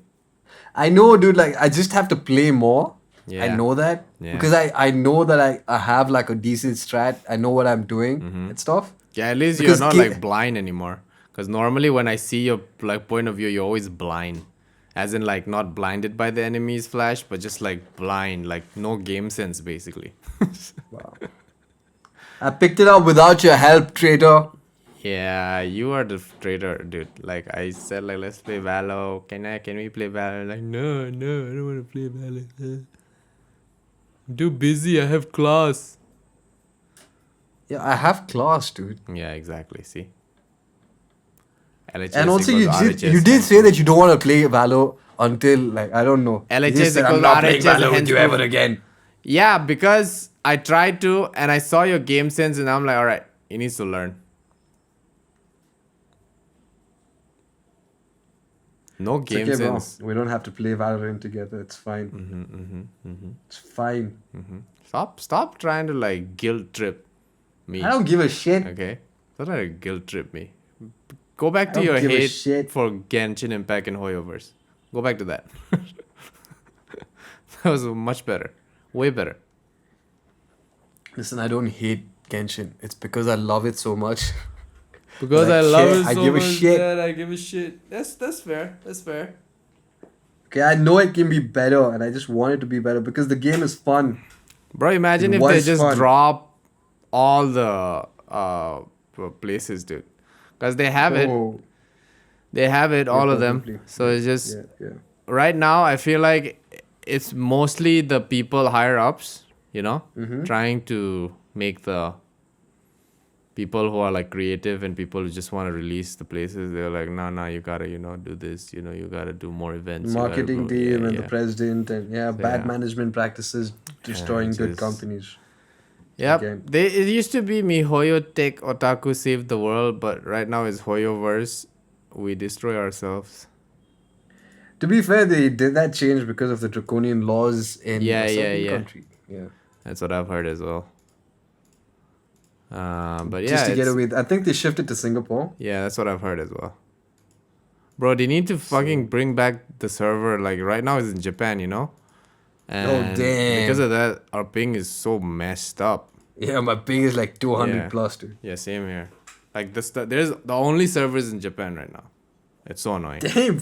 I know, dude. Like, I just have to play more. Yeah. I know that. Yeah. Because I know that I have like a decent strat. I know what I'm doing and stuff. Yeah, at least Because you're not ga- like blind anymore. Because normally when I see your like point of view, you're always blind. As in like not blinded by the enemy's flash, but just like blind, like no game sense basically. Wow. I picked it up without your help, traitor. Yeah, you are the traitor, dude. Like I said, like let's play Valo. Can we play Valo? Like no, I don't want to play Valo. I'm too busy. I have class. Yeah, I have class, dude. Yeah, exactly. See. LHS And also, you equals did RHS say that you don't want to play Valo until like I don't know. You LHS just said, equals I'm not playing RHS Valo with hence you proof. ever again. Yeah, because I tried to and I saw your game sense and I'm like, all right, he needs to learn. No It's game okay, sense. bro. We don't have to play Valorant together. It's fine. It's fine. Stop trying to like guilt trip me. I don't give a shit. Okay? Stop trying to guilt trip me. Go back to don't your give a hate shit. for Genshin Impact and Hoyoverse. Go back to that. That was much better. Way better. Listen, I don't hate Genshin. It's because I love it so much. Because I I love care. it I so give a much shit. that I give a shit. That's fair. That's fair. Okay, I know it can be better, and I just want it to be better because the game is fun. Bro, imagine It if they was just fun. drop all the places, dude. Because they have it. Oh, They have it, all of them. probably. So it's just yeah. right now I feel like it's mostly the people higher ups, Mm-hmm. trying to make the people who are like creative and people who just want to release the places. They're like, no, you gotta, do this, you gotta do more events. you gotta Marketing grow." team Yeah, and yeah. the president and bad yeah. management practices destroying good just- companies. Yep. Again. It used to be MiHoYo Tech Otaku Save the World, but right now it's Hoyoverse. We destroy ourselves. To be fair, they did that change because of the draconian laws in Yeah, a certain yeah. country. Yeah. That's what I've heard as well. But yeah, Just to get it's- away. I think they shifted to Singapore. yeah, that's what I've heard as well. Bro, they need to fucking bring back the server. Like right now, it's in Japan, And damn. because of that, our ping is so messed up. Yeah, my ping is like 200 Yeah. plus, dude. Yeah, same here. Like there's the only servers in Japan right now. It's so annoying. Damn.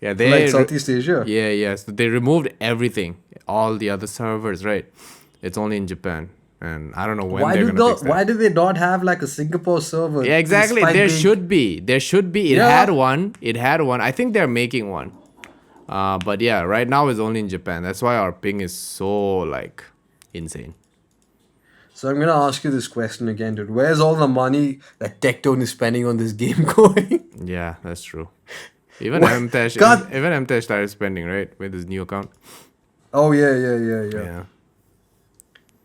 Yeah, Like they Southeast Asia. yeah, yeah. So they removed everything, all the other servers, right? It's only in Japan, and I don't know when they're gonna fix that. Why do they not have like a Singapore server? Yeah, exactly. Despite There being- should be. There should be. It Yeah. had one. It had one. I think they're making one. But yeah, right now it's only in Japan. That's why our ping is so like insane. So I'm gonna ask you this question again, dude. Where's all the money that Tectone is spending on this game going? Yeah, that's true. Even What? Mtesh, God. even Mtesh started spending, right, with his new account. Oh yeah. Yeah.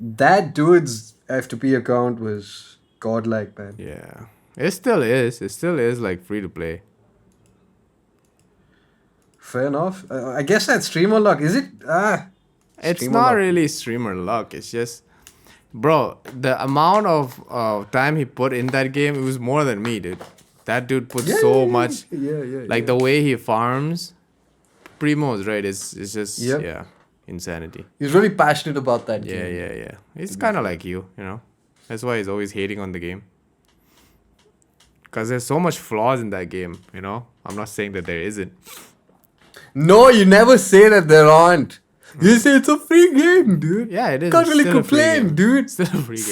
That dude's F2P account was godlike, man. Yeah. It still is. It still is like free to play. Fair enough. I guess that's streamer luck. Is it? It's Streamer not luck. really streamer luck. It's just, bro, the amount of time he put in that game, it was more than me, dude. That dude put so much. Yeah. Like the way he farms, primos, right? It's just Yep. yeah, insanity. He's really passionate about that game. Yeah. It's kind of like you know. That's why he's always hating on the game. Cause there's so much flaws in that game, you know. I'm not saying that there isn't. No, you never say that there aren't. You say it's a free game, dude. Yeah, it is. Can't It's really still a free complain, game. dude. Still a free game.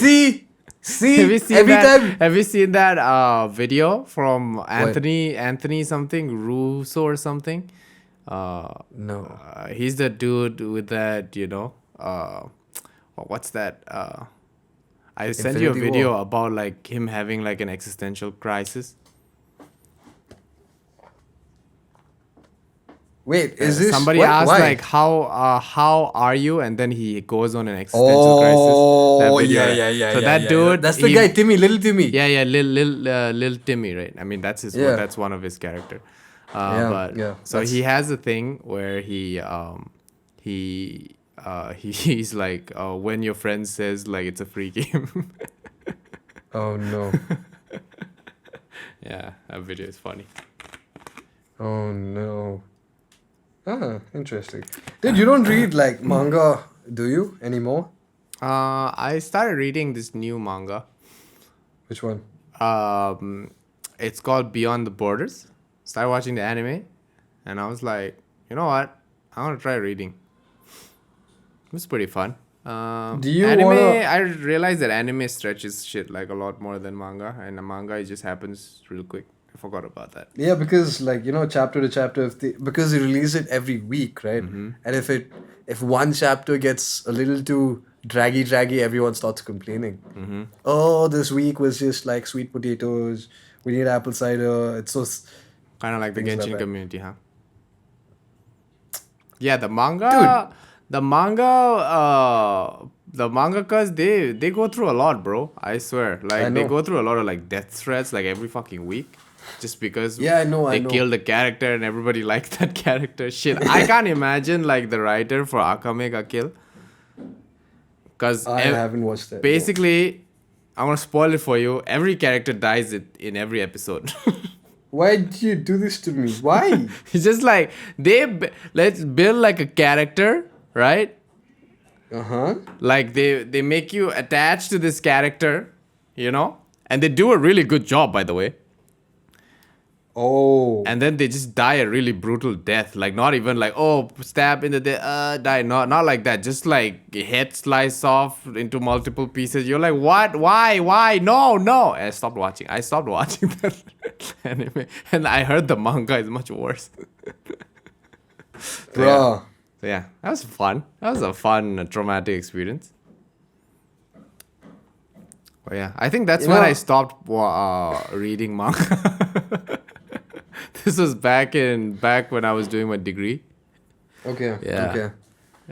See, Have you seen every that? time. Have you seen that video from Anthony something Russo or something? No. He's the dude with that, you know. What's that? I sent you a Infinity video War. about like him having like an existential crisis. Wait, is this Somebody what? asked Why? like how are you, and then he goes on an existential crisis. That Oh, video, yeah, right? yeah. So yeah, that yeah. dude, That's the he- guy, Timmy, little Timmy. Yeah, Lil Timmy, right? I mean, that's his. Yeah. That's one of his character. Yeah, But yeah, so that's- he has a thing where he's like when your friend says like it's a free game. Oh no. Yeah, that video is funny. Oh no. Interesting. Dude, you don't read like manga, do you anymore? I started reading this new manga. Which one? It's called Beyond the Borders. Started watching the anime, and I was like, you know what? I want to try reading. It was pretty fun. Do you anime? wanna- I realized that anime stretches shit like a lot more than manga, and the manga it just happens real quick. I forgot about that. Yeah, because like chapter to chapter, because they release it every week, right? Mm-hmm. And if one chapter gets a little too draggy, everyone starts complaining. Mm-hmm. Oh, this week was just like sweet potatoes. We need apple cider. It's so. Kind of like the Things like Genshin that. community, huh? Yeah, the manga. The mangakas they go through a lot, bro. I swear. I Like they know. go through a lot of like death threats like every fucking week. Just because Yeah, I know. they killed the character and everybody liked that character. Shit. I can't imagine like the writer for Akame got killed. Cause I haven't watched that. basically I'm gonna spoil it for you. Every character dies in every episode. Why did you do this to me? Why? It's just like let's build like a character, right? Like they make you attached to this character, you know, and they do a really good job, by the way. Oh. And then they just die a really brutal death, like not even like stab in the die, not like that, just like head sliced off into multiple pieces. You're like, what? Why? No. And I stopped watching that anime, and I heard the manga is much worse. Bruh. So yeah, that was fun. That was a fun traumatic experience. But yeah, I think that's when I stopped reading manga. This was back when I was doing my degree. Okay. Yeah. Okay.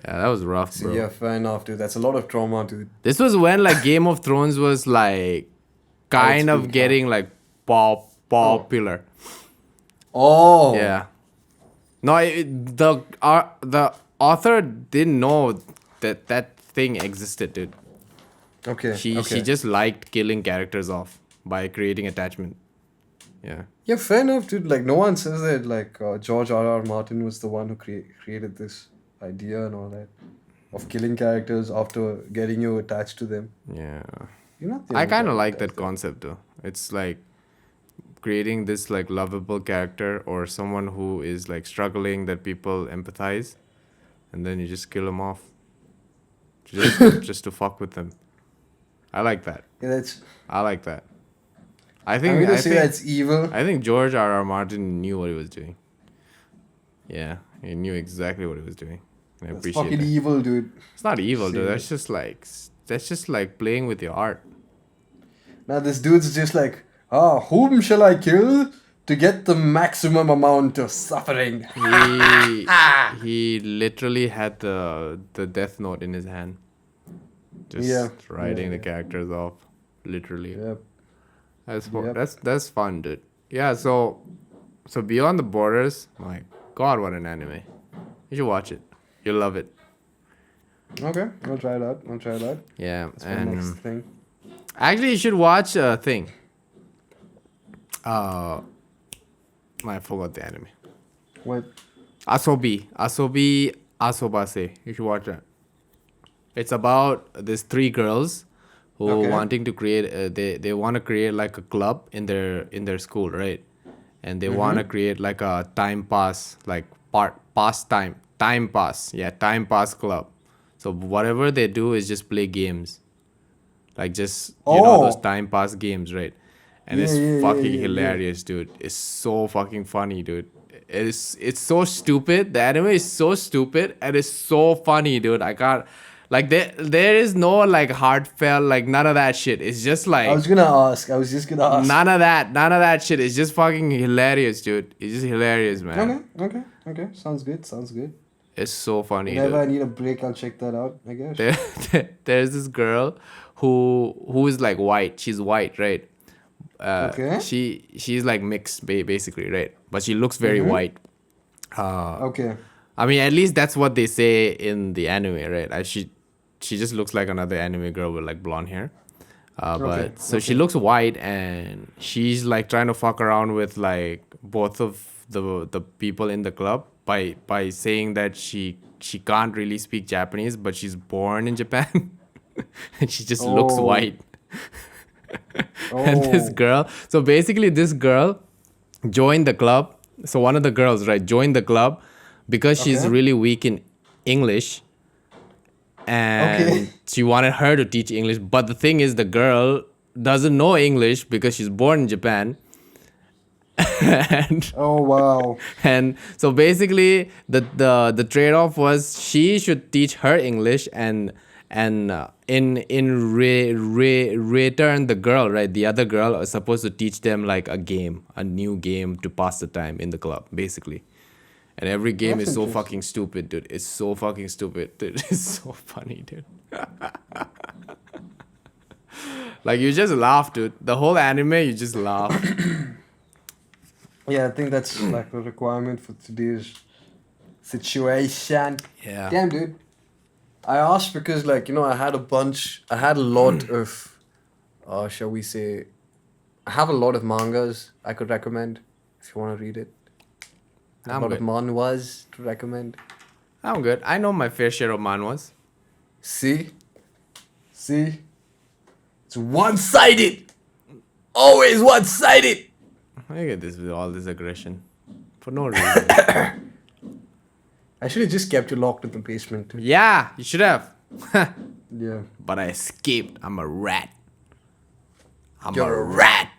Yeah, that was rough, bro. Yeah, fair enough, dude. That's a lot of trauma, dude. This was when like Game of Thrones was like kind of peak, huh? getting like popular. Oh. Yeah. No, the author didn't know that thing existed, dude. Okay. She just liked killing characters off by creating attachment. Yeah. Yeah, fair enough, dude. Like, no one says that, like, George R.R. Martin was the one who created this idea and all that of killing characters after getting you attached to them. Yeah. You're not the I only kind guy of who like does that concept though. It's like creating this like lovable character or someone who is like struggling that people empathize, and then you just kill them off, just to fuck with them. I like that. Yeah, that's. I like that. I'm gonna say that's evil. I think George R.R. Martin knew what he was doing. Yeah, he knew exactly what he was doing. And I That's appreciate fucking that. evil, dude. It's not evil, dude. Serious. That's just like playing with your art. Now this dude's just like, whom shall I kill to get the maximum amount of suffering? He literally had the Death Note in his hand, just writing the characters off, literally. Yep. That's fun, dude. Yeah. So Beyond the Borders, my God, what an anime! You should watch it. You'll love it. Okay, I'll try it out. Yeah, That's my next thing. actually, you should watch a thing. I forgot the anime. What? Asobase. You should watch that. It's about these three girls who wanting to create. They want to create like a club in their school, right? And they want to create like a time pass, like time pass club. So whatever they do is just play games, like just those time pass games, right? And it's fucking hilarious, dude. It's so fucking funny, dude. It's so stupid. The anime is so stupid and it's so funny, dude. I can't like there is no like heartfelt, like none of that shit. It's just like I was just gonna ask. none of that shit. It's just fucking hilarious, dude. It's just hilarious, man. Okay. Sounds good. It's so funny. Whenever I Dude. need a break, I'll check that out, I guess. There's this girl who is like white. She's white, right? Okay. She's like mixed basically, right? But she looks very white. Okay. I mean, at least that's what they say in the anime, right? She just looks like another anime girl with like blonde hair. But she looks white and she's like trying to fuck around with like both of the people in the club by saying that she can't really speak Japanese, but she's born in Japan and she just looks white. And this girl, so basically this girl joined the club. So one of the girls, right, joined the club because she's really weak in English. And she wanted her to teach English. But the thing is, the girl doesn't know English because she's born in Japan. And oh wow. And so basically the trade-off was she should teach her English and in return the girl, right, the other girl is supposed to teach them like a new game to pass the time in the club, basically. And every game is so fucking stupid, dude. It's so fucking stupid, dude. It's so funny, dude. Like, you just laugh, dude. The whole anime, you just laugh. Yeah, I think that's like a requirement for today's situation. Yeah. Damn, dude. I asked because, like, I had a lot of, shall we say, I have a lot of mangas I could recommend if you want to read it. A lot of manhwas to recommend. I'm good. I know my fair share of manhwas. See? It's one-sided! Always one-sided! Look at this with all this aggression. For no reason. I should have just kept you locked in the basement. Yeah, you should have. Yeah. But I escaped. I'm a rat. You're a rat!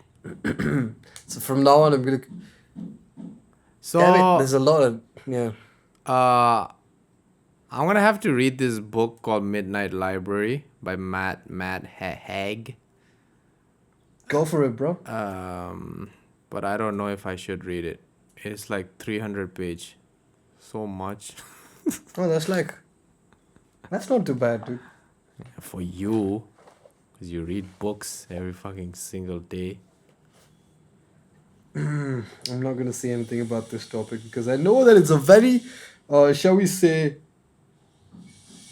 So from now on, I'm gonna... So Damn it, there's a lot of... Yeah. I'm gonna have to read this book called Midnight Library by Matt Haig. Go for it, bro. But I don't know if I should read it. It's like 300 page. So much. Oh, that's not too bad, dude. For you, because you read books every fucking single day. I'm not going to say anything about this topic because I know that it's a very, shall we say,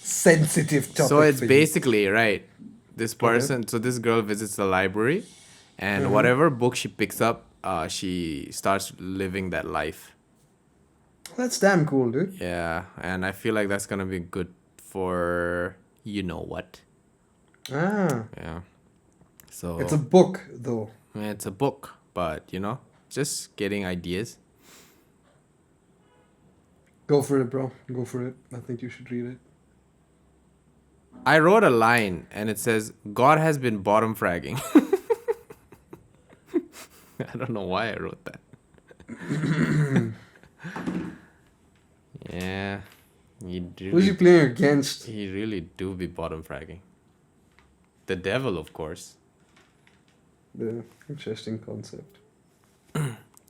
sensitive topic. So it's basically, right, this person, so this girl visits the library and whatever book she picks up, she starts living that life. That's damn cool, dude. Yeah, and I feel like that's going to be good for you know what. Ah. Yeah. So It's a book, though. it's a book. but just getting ideas. Go for it, bro. Go for it. I think you should read it. I wrote a line and it says, God has been bottom fragging. I don't know why I wrote that. Yeah. Who's he playing against? He really do be bottom fragging. The devil, of course. Yeah, interesting concept.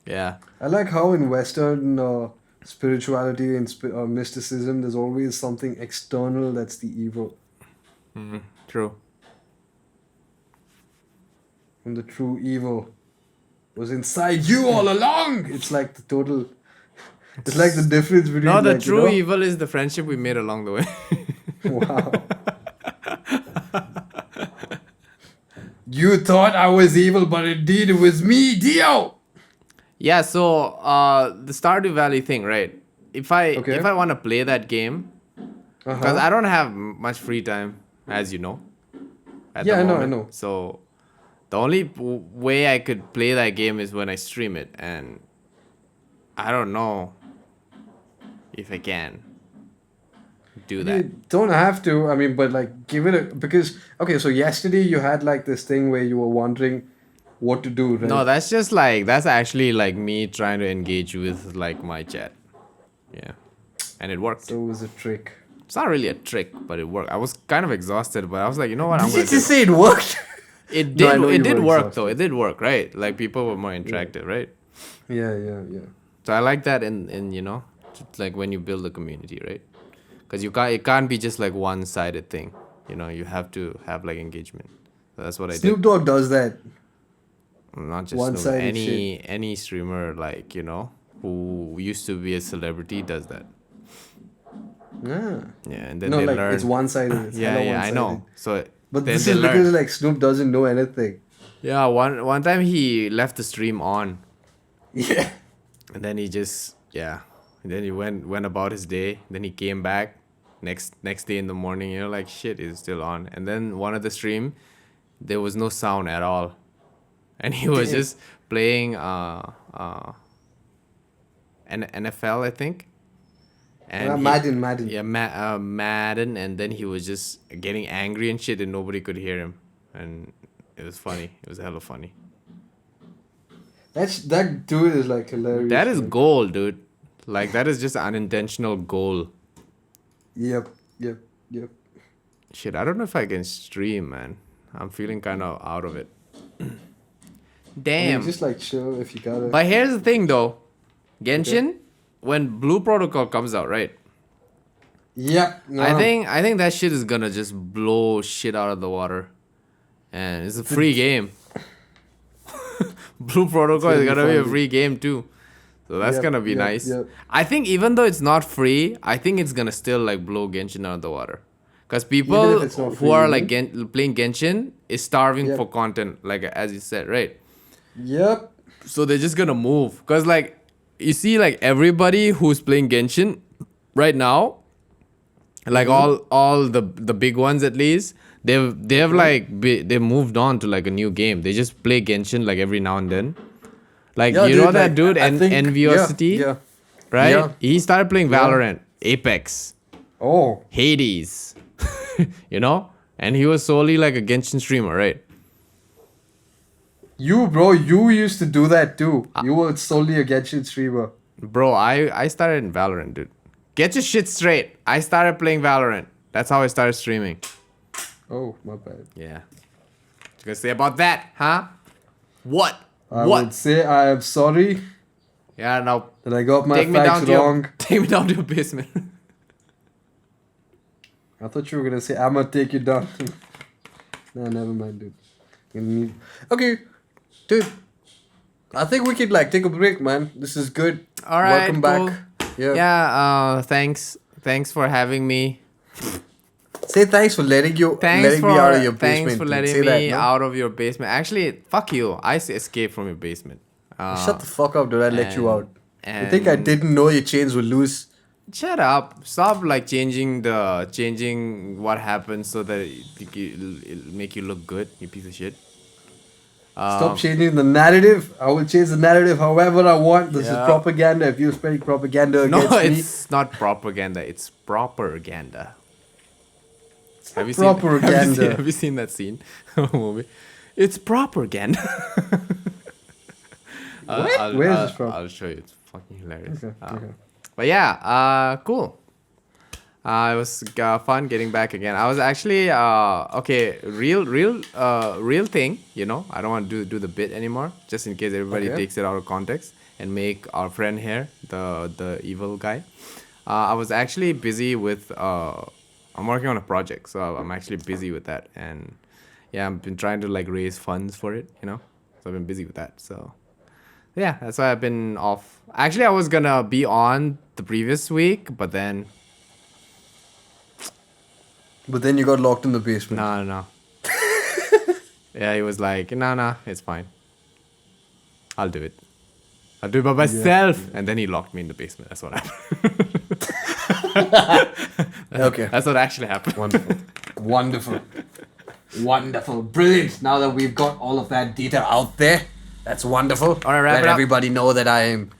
Yeah. I like how in Western spirituality and mysticism, there's always something external that's the evil. True. And the true evil was inside you all along. It's like the total. It's like the difference between. No, the like, true evil is the friendship we made along the way. Wow. You thought I was evil, but indeed it was me, Dio. Yeah, so the Stardew Valley thing, right? If I want to play that game, because I don't have much free time, as you know. At the moment. I know. So the only way I could play that game is when I stream it, and I don't know if I can do that. You don't have to. I mean, but like, give it a because. Okay, so yesterday you had like this thing where you were wondering what to do, right? No, that's actually like me trying to engage with like my chat. Yeah, and it worked. So it was a trick. It's not really a trick, but it worked. I was kind of exhausted, but I was like, you know what? I'm Did going you just say it worked? It No, I did. know It you did were work exhausted. though. It did work, right? Like people were more interactive, right? Yeah. So I like that in like when you build a community, right? Because it can't be just like one-sided thing. You have to have like engagement. So that's what I did. Snoop Dogg does that. Not just One-sided any streamer like who used to be a celebrity does that. Yeah. Yeah, and then No, they like learn. it's one-sided. It's Yeah, hella I one-sided. know. So But then this they is learn. literally like Snoop doesn't know anything. Yeah, one time he left the stream on, Yeah. and then he just and then he went about his day. Then he came back next day in the morning. Like shit, it's still on. And then one of the stream, there was no sound at all, and he was just playing an NFL, I think. And Madden. Yeah, Madden, and then he was just getting angry and shit, and nobody could hear him, and it was funny. It was hella funny. That dude is like hilarious. That is man. gold, dude. Like that is just unintentional goal. Yep. Shit, I don't know if I can stream, man. I'm feeling kind of out of it. Damn. Just like chill if you gotta. But here's the thing, though. Genshin, when Blue Protocol comes out, right? Yep. No. I think that shit is gonna just blow shit out of the water, and it's a free game. Blue Protocol is gonna be a free game too, so that's gonna be nice. Yep. I think even though it's not free, I think it's gonna still like blow Genshin out of the water, because people it's not who free, are you like playing Genshin is starving Yep. for content, like as you said, right? Yep. So they're just gonna move, because like you see like everybody who's playing Genshin right now, like all the big ones at least, they've they've moved on to like a new game. They just play Genshin like every now and then. Like Yeah, you know dude, that like, dude I think- Enviosity, Yeah. right? Yeah. He started playing Valorant, Apex, Oh. Hades, and he was solely like a Genshin streamer, right? Bro, you used to do that too. You were solely a Genshin streamer. Bro, I started in Valorant, dude. Get your shit straight. I started playing Valorant. That's how I started streaming. Oh, my bad. Yeah. What you gonna say about that, huh? What? I What? would say I am sorry Yeah, now that I got my take me down facts to wrong. take me down to your basement. I thought you were gonna say I'm gonna take you down. Nah, never mind, dude. Okay, dude. I think we could like take a break, man. This is good. All right, Welcome cool. back. Yeah. Yeah. Thanks for having me. Say thanks for letting me out of your basement. Thanks for dude. letting Say me that, no? out of your basement. Actually, fuck you. I escaped from your basement. Shut the fuck up, dude. I let you out. and- You think I didn't know your chains were loose? Shut up. Stop like changing what happened so that it'll make you look good, you piece of shit. Stop changing the narrative. I will change the narrative however I want. This is Yeah. propaganda. If you're spreading propaganda No, against me, it's not propaganda. It's propaganda. Have you propaganda. Have you seen that scene movie? It's propaganda. What? Where is this from? I'll show you. It's fucking hilarious. Okay. But yeah, cool. It was fun getting back again. I was actually okay. Real thing. You know, I don't want to do the bit anymore, just in case everybody takes it out of context and make our friend here the evil guy. I was actually busy with. I'm working on a project, so I'm actually busy with that, and yeah, I've been trying to like raise funds for it. You know, so I've been busy with that. So yeah, that's why I've been off. Actually, I was gonna be on the previous week, but then. But then you got locked in the basement. No. Yeah, he was like, no, it's fine. I'll do it. I'll do it by myself. Yeah. And then he locked me in the basement. That's what happened. Okay. That's what actually happened. Wonderful. Brilliant. Now that we've got all of that data out there, that's wonderful. All right, wrap Let it up. everybody know that I'm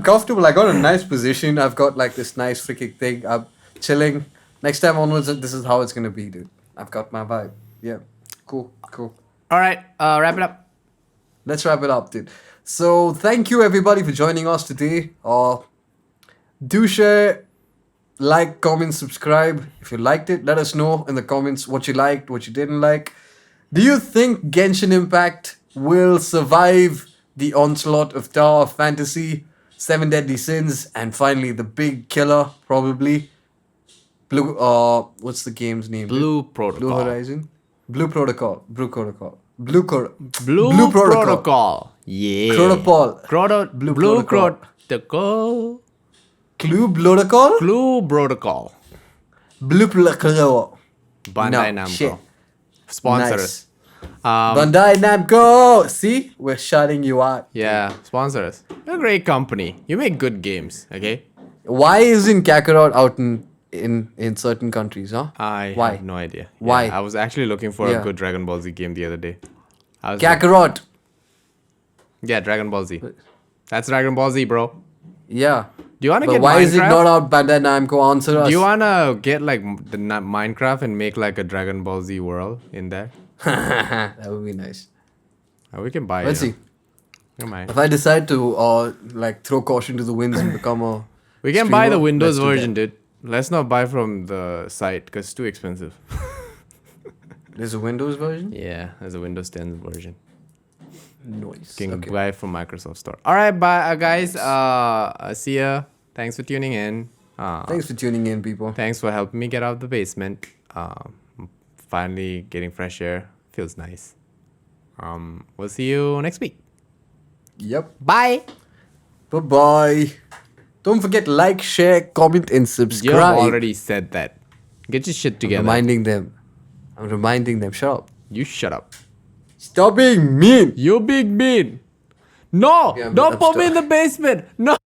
comfortable. I got a nice position. I've got like this nice freaking thing. I'm chilling. Next time onwards, this is how it's gonna be, dude. I've got my vibe. Yeah. Cool. All right, wrap it up. Let's wrap it up, dude. So thank you everybody for joining us today. Do share, like, comment, subscribe. If you liked it, let us know in the comments what you liked, what you didn't like. Do you think Genshin Impact will survive the onslaught of Tower of Fantasy, 7 Deadly Sins, and finally the big killer, probably? What's the game's name? Blue Protocol. Blue Horizon? Blue Protocol. Blue Protocol. Yeah. Protocol. Blue Protocol. Protocol. Blue Protocol? Blue Protocol. Blue Protocol. Bandai No, Namco. shit. Sponsor Nice. us. Bandai Namco. See? We're shouting you out. Yeah, sponsor us. You're a great company. You make good games, okay? Why isn't Kakarot out in certain countries, huh? I Why? have no idea. Why? Yeah, I was actually looking for Yeah. a good Dragon Ball Z game the other day. I was like, Kakarot. yeah, Dragon Ball Z. That's Dragon Ball Z, bro. Yeah. Do you want to But get why Minecraft? is it not out? Bandai Namco, answer us. Do you want to get like the Minecraft and make like a Dragon Ball Z world in there? That would be nice. We can buy it. Let's see. Come on. If I decide to like throw caution to the winds and become a We can buy the streamer, Windows let's do version, dude. Let's not buy from the site because it's too expensive. There's a Windows version? Yeah, there's a Windows 10 version. Nice. You can Okay. buy it from Microsoft Store. All right, bye, guys. See ya. Thanks for tuning in. Thanks for tuning in, people. Thanks for helping me get out of the basement. Finally getting fresh air. Feels nice. We'll see you next week. Yep. Bye. Bye-bye. Don't forget, like, share, comment, and subscribe. You've already said that. Get your shit together. I'm reminding them. Shut up. You shut up. Stop being mean. You big mean. No, Okay, don't I'm put me in the basement. No.